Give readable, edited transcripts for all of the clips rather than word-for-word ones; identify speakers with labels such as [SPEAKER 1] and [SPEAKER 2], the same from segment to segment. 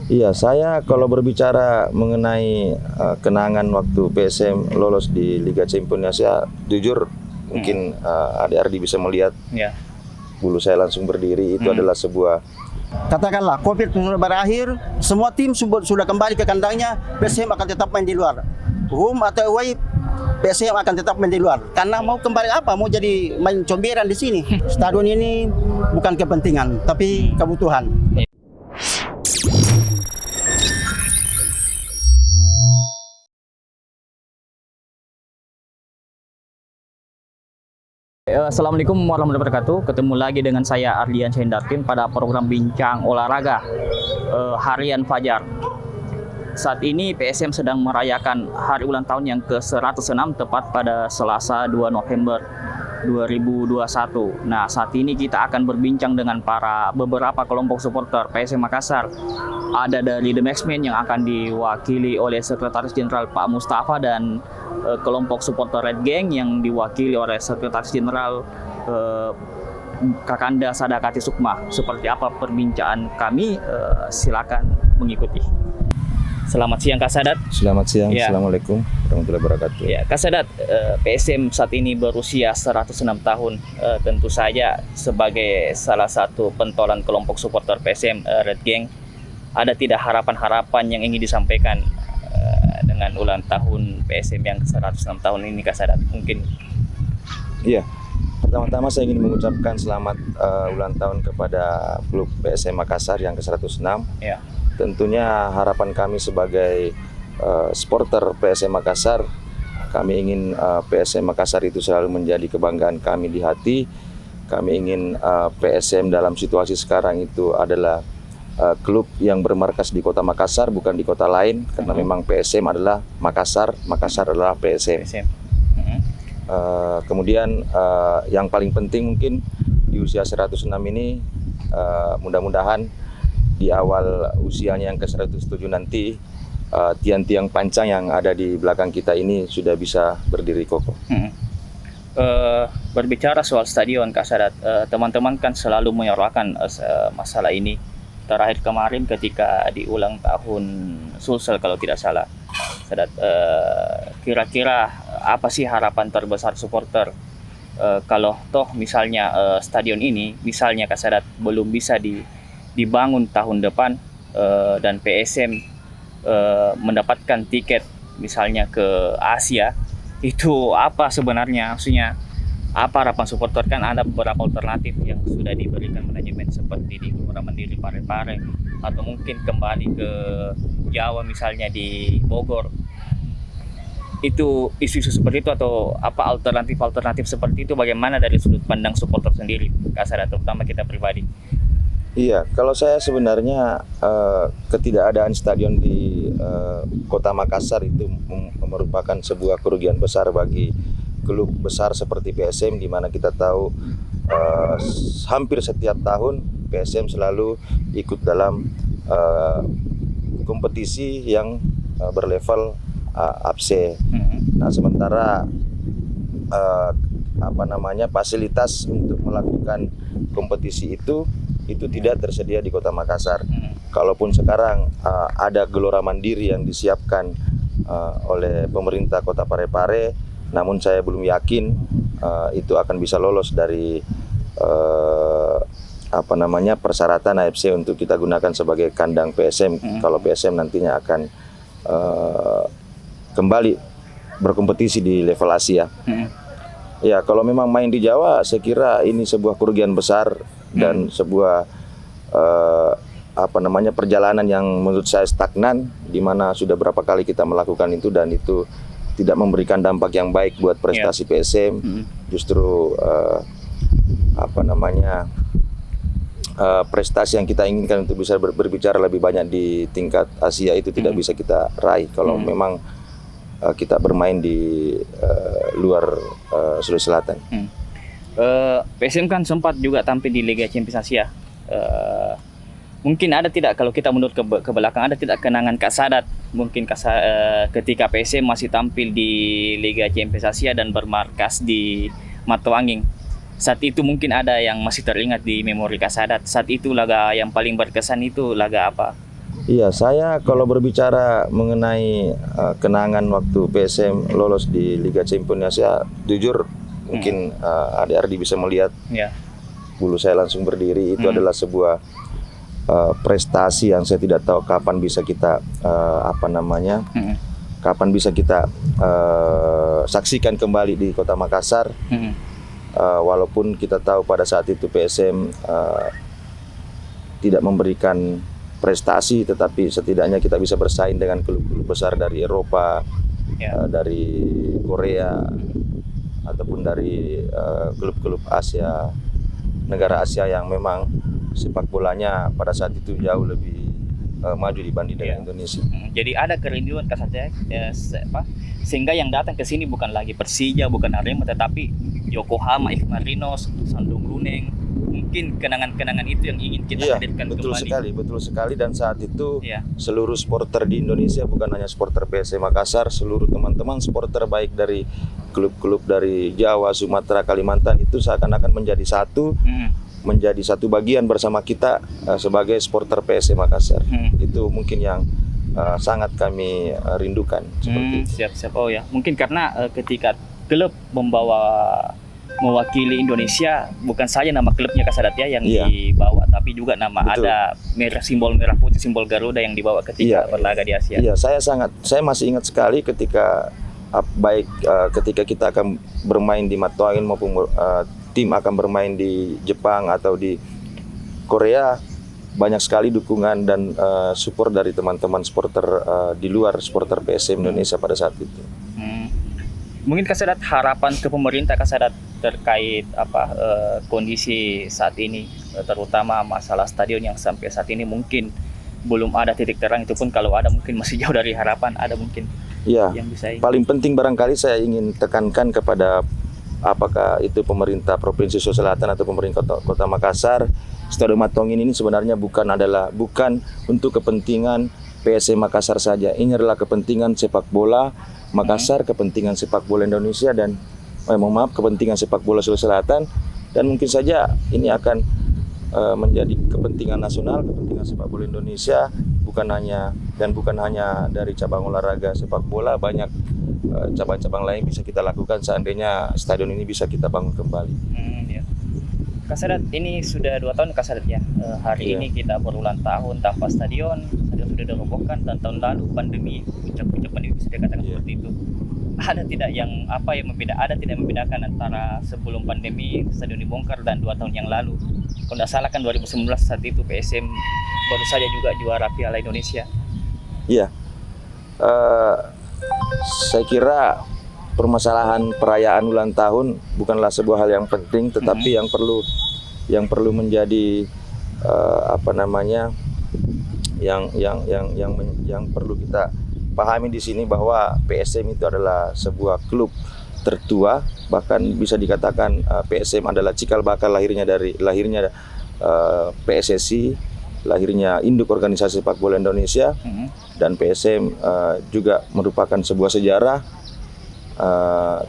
[SPEAKER 1] Iya, saya kalau berbicara mengenai kenangan waktu PSM lolos di Liga Champions Asia, jujur mungkin Ade Ardi bisa melihat
[SPEAKER 2] Ya.
[SPEAKER 1] bulu saya langsung berdiri. Itu adalah sebuah
[SPEAKER 3] Katakanlah COVID sudah berakhir, semua tim sudah kembali ke kandangnya, PSM akan tetap main di luar. Home atau away, PSM akan tetap main di luar. Karena mau kembali apa? Mau jadi main comberan di sini. Stadion ini bukan kepentingan, tapi kebutuhan.
[SPEAKER 2] Assalamualaikum warahmatullahi wabarakatuh. Ketemu lagi dengan saya Ardian Syendartin pada program Bincang Olahraga Harian Fajar. Saat ini PSM sedang merayakan hari ulang tahun yang ke-106 tepat pada Selasa 2 November 2021. Nah, saat ini kita akan berbincang dengan beberapa kelompok supporter PSM Makassar. Ada dari The Maxmen yang akan diwakili oleh Sekretaris Jenderal Pak Mustafa dan kelompok supporter Red Gang yang diwakili oleh Sekretaris Jenderal Kakanda Sadakati Sukma. Seperti apa perbincangan kami? Silakan mengikuti. Selamat siang Kak Sadat.
[SPEAKER 1] Selamat siang,
[SPEAKER 2] Ya.
[SPEAKER 1] Assalamualaikum warahmatullahi wabarakatuh.
[SPEAKER 2] Ya, Kak Sadat, PSM saat ini berusia 106 tahun. Tentu saja sebagai salah satu pentolan kelompok supporter PSM Red Gang, ada tidak harapan-harapan yang ingin disampaikan dengan ulang tahun PSM yang 106 tahun ini Kak Sadat? Mungkin.
[SPEAKER 1] Iya, pertama-tama saya ingin mengucapkan selamat ulang tahun kepada klub PSM Makassar yang ke-106.
[SPEAKER 2] Ya.
[SPEAKER 1] Tentunya harapan kami sebagai supporter PSM Makassar, kami ingin PSM Makassar itu selalu menjadi kebanggaan kami di hati. Kami ingin PSM dalam situasi sekarang itu adalah klub yang bermarkas di kota Makassar, bukan di kota lain, karena memang PSM adalah Makassar, Makassar adalah PSM. Kemudian yang paling penting mungkin di usia 106 ini, mudah-mudahan di awal usianya yang ke-107 nanti, tiang-tiang pancang yang ada di belakang kita ini sudah bisa berdiri kokoh.
[SPEAKER 2] Berbicara soal stadion Kak Sadat, teman-teman kan selalu menyorongkan masalah ini. Terakhir kemarin ketika di ulang tahun Sulsel kalau tidak salah, Sadat, kira-kira apa sih harapan terbesar supporter kalau toh misalnya stadion ini misalnya Kak Sadat belum bisa dibangun tahun depan dan PSM mendapatkan tiket misalnya ke Asia, itu apa sebenarnya, maksudnya apa harapan supporter? Kan ada beberapa alternatif yang sudah diberikan manajemen seperti di Kelurahan Mandiri Parepare atau mungkin kembali ke Jawa misalnya di Bogor. Itu isu-isu seperti itu atau apa alternatif seperti itu, bagaimana dari sudut pandang supporter sendiri Kak Sadat, terutama kita pribadi?
[SPEAKER 1] Iya, kalau saya sebenarnya ketidakadaan stadion di kota Makassar itu merupakan sebuah kerugian besar bagi klub besar seperti PSM, di mana kita tahu hampir setiap tahun PSM selalu ikut dalam kompetisi yang berlevel AFC. Nah, sementara fasilitas untuk melakukan kompetisi itu tidak tersedia di kota Makassar. Kalaupun sekarang ada gelora mandiri yang disiapkan oleh pemerintah kota Parepare, namun saya belum yakin itu akan bisa lolos dari persyaratan AFC untuk kita gunakan sebagai kandang PSM. Kalau PSM nantinya akan kembali berkompetisi di level Asia. Ya, kalau memang main di Jawa, saya kira ini sebuah kerugian besar dan sebuah perjalanan yang menurut saya stagnan, di mana sudah berapa kali kita melakukan itu dan itu tidak memberikan dampak yang baik buat prestasi PSM. Justru prestasi yang kita inginkan untuk bisa berbicara lebih banyak di tingkat Asia itu tidak bisa kita raih kalau memang kita bermain di luar Sulawesi Selatan.
[SPEAKER 2] PSM kan sempat juga tampil di Liga Champions Asia. Mungkin ada tidak, kalau kita mundur ke belakang, ada tidak kenangan Kak Sadat mungkin ketika PSM masih tampil di Liga Champions Asia dan bermarkas di Matoanging? Saat itu mungkin ada yang masih teringat di memori Kak Sadat. Saat itu laga yang paling berkesan itu laga apa?
[SPEAKER 1] Iya, saya kalau berbicara mengenai kenangan waktu PSM lolos di Liga Champions Asia, jujur mungkin Adik Ardi bisa melihat
[SPEAKER 2] Ya.
[SPEAKER 1] bulu saya langsung berdiri. Itu adalah sebuah prestasi yang saya tidak tahu kapan bisa kita kapan bisa kita saksikan kembali di Kota Makassar. Walaupun kita tahu pada saat itu PSM tidak memberikan prestasi, tetapi setidaknya kita bisa bersaing dengan klub-klub besar dari Eropa, dari Korea, ataupun dari klub-klub Asia, negara Asia yang memang sepak bolanya pada saat itu jauh lebih maju dibanding dengan Indonesia.
[SPEAKER 2] Jadi ada kerinduan kasatnya, sehingga yang datang ke sini bukan lagi Persija, bukan Arema, tetapi Yokohama, IF Marinos, Shandong Luneng. Mungkin kenangan-kenangan itu yang ingin kita hadirkan
[SPEAKER 1] betul
[SPEAKER 2] kembali.
[SPEAKER 1] betul sekali. Dan saat itu seluruh supporter di Indonesia, bukan hanya supporter PSM Makassar, seluruh teman-teman supporter baik dari klub-klub dari Jawa, Sumatera, Kalimantan itu seakan-akan menjadi satu bagian bersama kita sebagai supporter PSM Makassar. Itu mungkin yang sangat kami rindukan seperti itu.
[SPEAKER 2] Siap-siap. Oh ya, mungkin karena ketika klub mewakili Indonesia, bukan saja nama klubnya Kasadat yang dibawa, tapi juga nama ada simbol merah putih, simbol Garuda yang dibawa ketika berlaga di Asia.
[SPEAKER 1] Iya, saya masih ingat sekali ketika ketika kita akan bermain di Matoangin maupun tim akan bermain di Jepang atau di Korea, banyak sekali dukungan dan support dari teman-teman supporter di luar supporter PSM Indonesia pada saat itu.
[SPEAKER 2] Mungkin Kasadat harapan ke pemerintah Kasadat terkait kondisi saat ini, terutama masalah stadion yang sampai saat ini mungkin belum ada titik terang, itu pun kalau ada mungkin masih jauh dari harapan, ada mungkin yang bisa.
[SPEAKER 1] Paling penting barangkali saya ingin tekankan kepada apakah itu pemerintah Provinsi Sulawesi Selatan atau pemerintah Kota Makassar, Stadion Matoangin ini sebenarnya bukan untuk kepentingan PSM Makassar saja. Ini adalah kepentingan sepak bola Makassar, kepentingan sepak bola Indonesia, dan kepentingan sepak bola Sulawesi Selatan, dan mungkin saja ini akan menjadi kepentingan nasional, kepentingan sepak bola Indonesia, bukan hanya dari cabang olahraga sepak bola. Banyak cabang-cabang lain bisa kita lakukan seandainya stadion ini bisa kita bangun kembali.
[SPEAKER 2] Kasadat, ini sudah 2 tahun Kasadat ya. Hari ini kita berulang tahun tanpa stadion sudah dirobohkan, dan tahun lalu pandemi, puncak-puncak pandemi bisa dikatakan seperti itu. Ada tidak yang membedakan antara sebelum pandemi stadion dibongkar dan 2 tahun yang lalu? Kalau tidak salah kan 2019 saat itu PSM baru saja juga juara Piala Indonesia. Iya.
[SPEAKER 1] Saya kira permasalahan perayaan ulang tahun bukanlah sebuah hal yang penting, tetapi yang perlu menjadi yang perlu kita pahami di sini bahwa PSM itu adalah sebuah klub tertua, bahkan bisa dikatakan PSM adalah cikal bakal lahirnya PSSI, lahirnya induk organisasi sepak bola Indonesia, dan PSM juga merupakan sebuah sejarah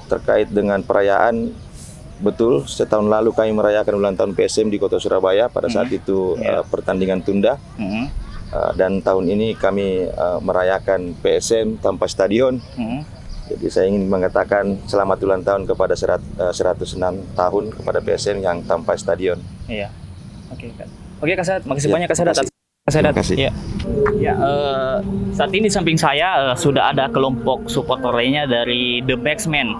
[SPEAKER 1] terkait dengan perayaan. Betul, setahun lalu kami merayakan ulang tahun PSM di Kota Surabaya, pada saat itu pertandingan tunda. Dan tahun ini kami merayakan PSM tanpa stadion. Jadi saya ingin mengatakan selamat ulang tahun kepada 106 tahun kepada PSM yang tanpa stadion.
[SPEAKER 2] Iya. Oke, Kasadat, makasih banyak Kasadat. Terima kasih. Saat ini di samping saya sudah ada kelompok supporter lainnya dari The Maxmen.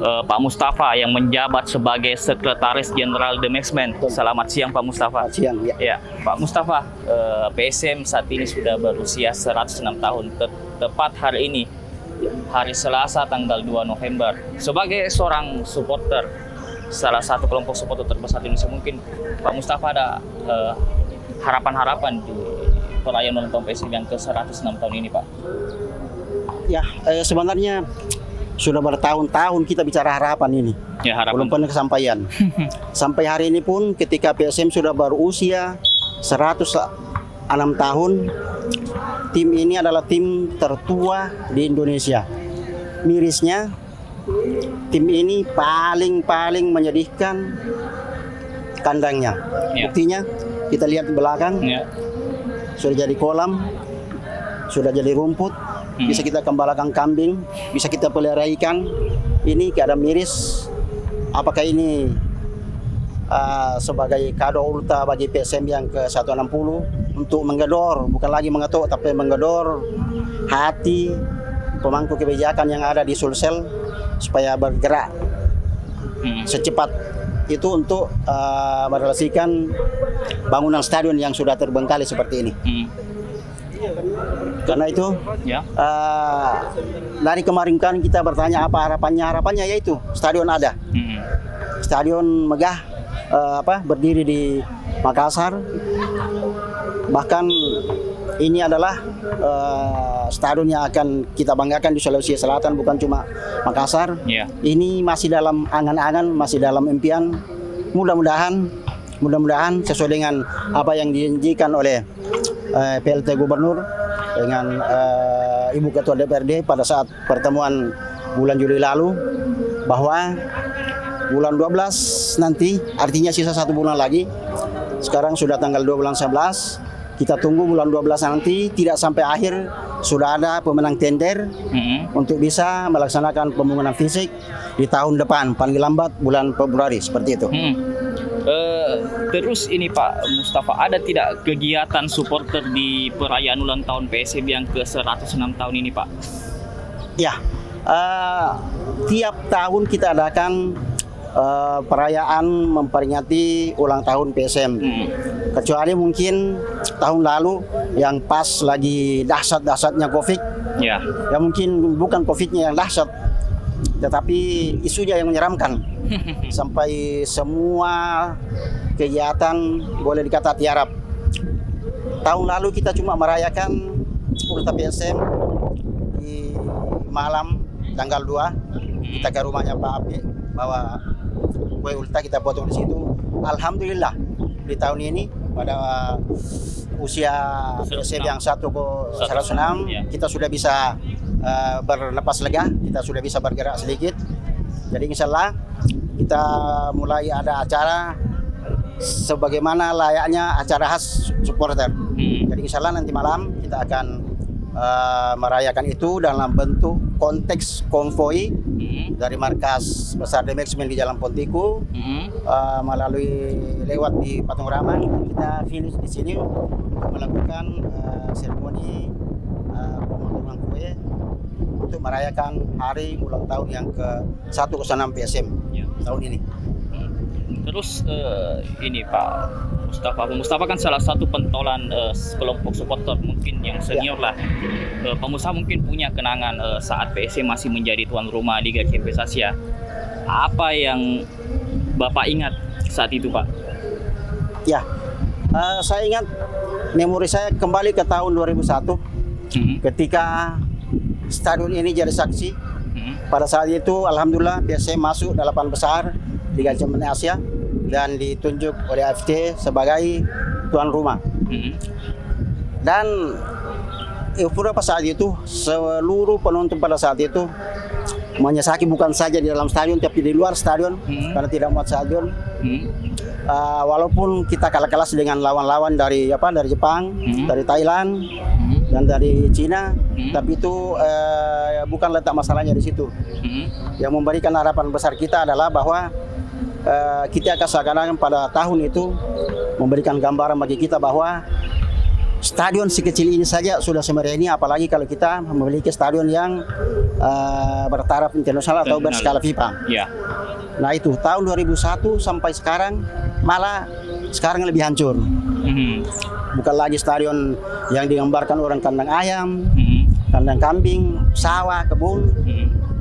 [SPEAKER 2] Pak Mustafa yang menjabat sebagai Sekretaris Jenderal The Maxmen. Selamat siang Pak Mustafa.
[SPEAKER 3] Siang, ya.
[SPEAKER 2] Ya, Pak Mustafa, PSM saat ini sudah berusia 106 tahun. Tepat hari ini, hari Selasa tanggal 2 November. Sebagai seorang supporter, salah satu kelompok supporter terbesar di Indonesia, mungkin Pak Mustafa ada harapan-harapan di perayaan ulang tahun PSM yang ke-106 tahun ini, Pak?
[SPEAKER 3] Ya, sebenarnya sudah bertahun-tahun kita bicara harapan ini.
[SPEAKER 2] Ya, harapan.
[SPEAKER 3] Belum pernah kesampaian. Sampai hari ini pun ketika PSM sudah berusia 106 tahun, tim ini adalah tim tertua di Indonesia. Mirisnya, tim ini paling menyedihkan kandangnya. Buktinya kita lihat di belakang. sudah jadi kolam, sudah jadi rumput, bisa kita kembalakan kambing, bisa kita pelihara ikan. Ini keadaan miris. Apakah ini sebagai kado ulta bagi PSM yang ke-160 untuk menggedor, bukan lagi mengetuk tapi menggedor hati pemangku kebijakan yang ada di Sulsel supaya bergerak secepat itu untuk merealisasikan bangunan stadion yang sudah terbengkalai seperti ini. Karena itu dari kemarin kan kita bertanya apa harapannya yaitu stadion ada, stadion megah, berdiri di Makassar. Bahkan ini adalah stadion yang akan kita banggakan di Sulawesi Selatan, bukan cuma Makassar. Ini masih dalam angan-angan, masih dalam impian. Mudah-mudahan sesuai dengan apa yang dijanjikan oleh PLT Gubernur dengan Ibu Ketua DPRD pada saat pertemuan bulan Juli lalu, bahwa bulan 12 nanti, artinya sisa 1 bulan lagi, sekarang sudah tanggal 2 bulan 11, kita tunggu bulan 12 nanti, tidak sampai akhir sudah ada pemenang tender untuk bisa melaksanakan pembangunan fisik di tahun depan, paling lambat bulan Februari, seperti itu.
[SPEAKER 2] Terus ini Pak Mustafa, ada tidak kegiatan supporter di perayaan ulang tahun PSM yang ke-106 tahun ini Pak?
[SPEAKER 3] Ya, tiap tahun kita adakan perayaan memperingati ulang tahun PSM. Kecuali mungkin tahun lalu yang pas lagi dahsyat-dahsyatnya COVID. Ya mungkin bukan COVID-nya yang dahsyat, tetapi isunya yang menyeramkan. Sampai semua kegiatan boleh dikata tiarap. Tahun lalu kita cuma merayakan ulta PSM di malam tanggal 2. Kita ke rumahnya Pak Abdi, bawa kue ulta kita potong di situ. Alhamdulillah di tahun ini pada usia PSM yang 106 kita sudah bisa berlepas lega, kita sudah bisa bergerak sedikit. Jadi insya Allah kita mulai ada acara sebagaimana layaknya acara khas supporter. Jadi insya Allah nanti malam kita akan merayakan itu dalam bentuk konteks konvoi dari markas besar Demexmen di Jalan Pontiku, melalui lewat di Patung Raman, kita finish di sini untuk melakukan seremoni pemotongan kue untuk merayakan hari ulang tahun yang ke-106 PSM tahun ini.
[SPEAKER 2] Terus ini Pak Mustafa kan salah satu pentolan kelompok supporter mungkin yang senior lah. Pak Mustafa mungkin punya kenangan saat PSM masih menjadi tuan rumah Liga Champions Asia. Apa yang Bapak ingat saat itu Pak?
[SPEAKER 3] Ya, saya ingat memori saya kembali ke tahun 2001 ketika stadion ini jadi saksi. Pada saat itu alhamdulillah PSM masuk 8 besar Liga Champions Asia dan ditunjuk oleh AFC sebagai tuan rumah. Dan euforia pada saat itu, seluruh penonton pada saat itu menyesaki bukan saja di dalam stadion tapi di luar stadion karena tidak muat stadion. Walaupun kita kalah kelas dengan lawan-lawan dari Jepang, dari Thailand dan dari Cina, tapi itu bukan letak masalahnya di situ. Yang memberikan harapan besar kita adalah bahwa kita akan seakan-akan pada tahun itu memberikan gambaran bagi kita bahwa stadion sekecil ini saja sudah semeriah ini, apalagi kalau kita memiliki stadion yang bertaraf internasional atau berskala FIFA. Nah itu tahun 2001 sampai sekarang malah sekarang lebih hancur. Bukan lagi stadion yang digambarkan orang kandang ayam, kandang kambing, sawah, kebun,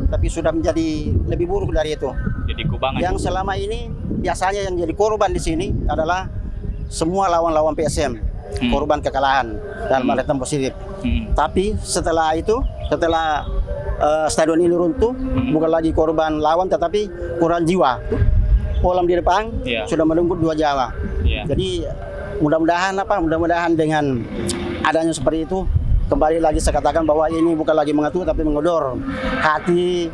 [SPEAKER 3] tapi sudah menjadi lebih buruk dari itu.
[SPEAKER 2] Jadi kubangan.
[SPEAKER 3] Yang selama ini biasanya yang jadi korban di sini adalah semua lawan-lawan PSM, korban kekalahan dalam arti positif. Tapi setelah itu, setelah stadion ini runtuh, bukan lagi korban lawan, tetapi korban jiwa. Kolam di depan sudah menunggu 2 Jawa. Jadi mudah-mudahan dengan adanya seperti itu kembali lagi saya katakan bahwa ini bukan lagi mengatur tapi mengodor hati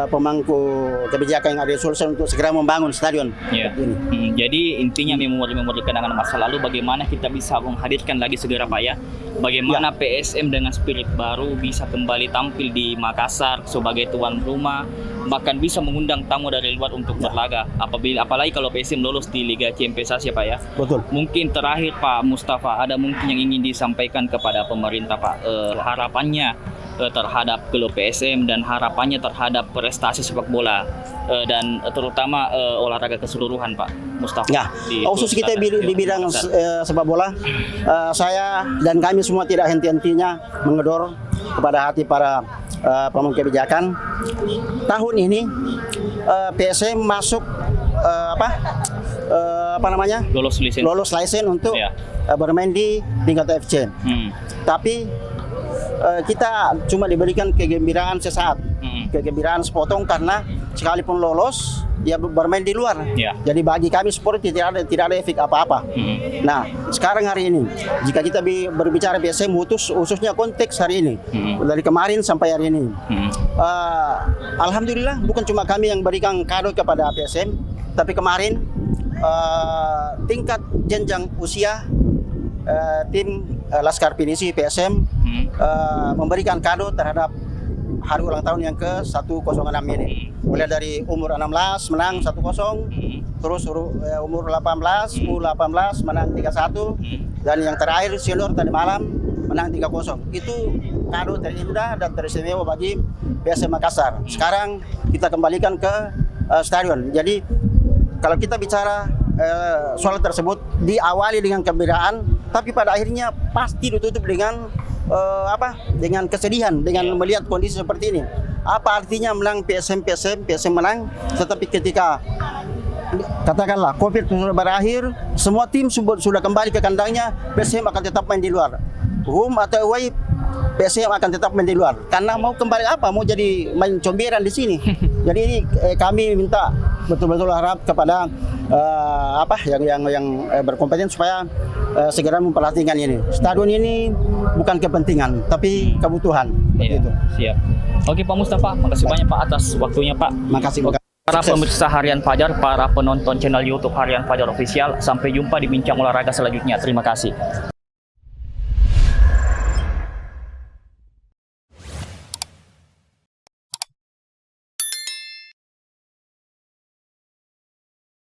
[SPEAKER 3] pemangku kebijakan yang ada di Sulsel untuk segera membangun stadion
[SPEAKER 2] Ya.
[SPEAKER 3] seperti ini.
[SPEAKER 2] Jadi intinya memori-memori kenangan masa lalu bagaimana kita bisa menghadirkan lagi segera Pak ya. Bagaimana PSM dengan spirit baru bisa kembali tampil di Makassar sebagai tuan rumah, bahkan bisa mengundang tamu dari luar untuk berlaga. Apalagi kalau PSM lolos di Liga Champions Asia Pak ya.
[SPEAKER 3] Betul.
[SPEAKER 2] Mungkin terakhir Pak Mustafa, ada mungkin yang ingin disampaikan kepada pemerintah Pak, harapannya terhadap klub PSM dan harapannya terhadap prestasi sepak bola dan terutama olahraga keseluruhan Pak Mustafa.
[SPEAKER 3] Ya, khusus kita di bidang sepak bola, saya dan kami semua tidak henti-hentinya mengedor kepada hati para pemangku kebijakan. Tahun ini PSM masuk lolos lisensi untuk bermain di tingkat FC. Tapi kita cuma diberikan kegembiraan sesaat, kegembiraan sepotong karena sekalipun lolos ya bermain di luar. Jadi bagi kami supporter tidak ada efek apa-apa. Nah, sekarang hari ini jika kita berbicara PSM khususnya konteks hari ini dari kemarin sampai hari ini, alhamdulillah bukan cuma kami yang berikan kado kepada PSM, tapi kemarin tingkat jenjang usia tim Laskar Pinisi PSM memberikan kado terhadap hari ulang tahun yang ke-106 ini. Mulai dari umur 16 menang 1-0, terus umur 18, U18 menang 3-1, dan yang terakhir senior tadi malam menang 3-0. Itu kado terindah dan teristimewa bagi PSM Makassar. Sekarang kita kembalikan ke stadion. Jadi kalau kita bicara soal tersebut diawali dengan kegembiraan, tapi pada akhirnya pasti ditutup dengan dengan kesedihan dengan melihat kondisi seperti ini. Apa artinya menang PSM menang, tetapi ketika katakanlah COVID sudah berakhir, semua tim sudah kembali ke kandangnya, PSM akan tetap main di luar. Home atau away, PSM akan tetap main di luar. Karena mau kembali mau jadi main comberan di sini. Jadi ini kami minta betul-betul harap kepada yang berkompeten supaya segera memperhatikan ini. Stadion ini bukan kepentingan, tapi kebutuhan.
[SPEAKER 2] Iya,
[SPEAKER 3] Gitu.
[SPEAKER 2] siap. Oke Pak Mustafa, makasih banyak Pak atas waktunya Pak.
[SPEAKER 3] Makasih.
[SPEAKER 2] Para pemirsa Harian Fajar, para penonton channel YouTube Harian Fajar Official, sampai jumpa di bincang olahraga selanjutnya. Terima kasih.